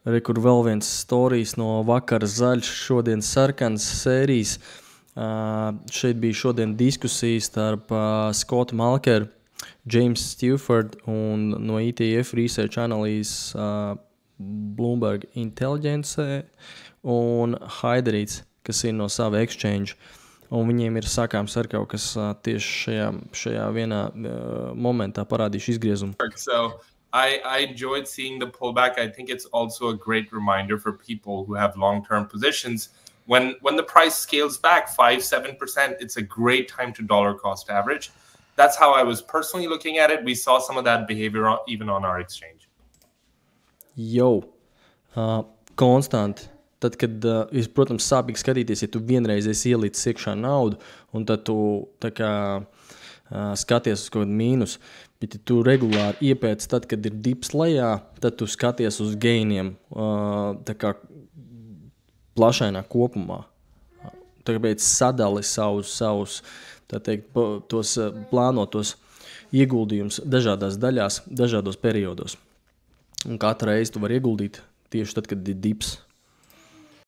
Kur vēl viens stāstījis no vakara zaļš, šodien sarkans sērijas. Šeit bija šodien diskusijas starp Scottu Malkeru, James Stewart un no ETF Research Analyses Bloomberg Intelligence un Haiderīts, kas ir no sava exchange. Un viņiem ir sakāms ar kaut kas tieši šajā vienā momentā parādīšu izgriezumu. So I enjoyed seeing the pullback. I think it's also a great reminder for people who have long-term positions. When the price scales back 5-7%, it's a great time to dollar cost average. That's how I was personally looking at it. We saw some of that behavior even on our exchange. Konstanti. Tad, kad, protams, sāpīgi skatīties, ja tu vienreiz esi ielicis iekšā naudu, un tad tu tā kā skaties uz kaut kādu mīnus, bet ja tu regulāri iepēc, tad, kad ir dips lejā, tad tu skaties uz gainiem tā kā plašainā kopumā. Tāpēc sadali savus tā teikt, tos plānotos ieguldījumus dažādās daļās, dažādos periodos. Un katru reizi tu vari ieguldīt tieši tad, kad ir dips.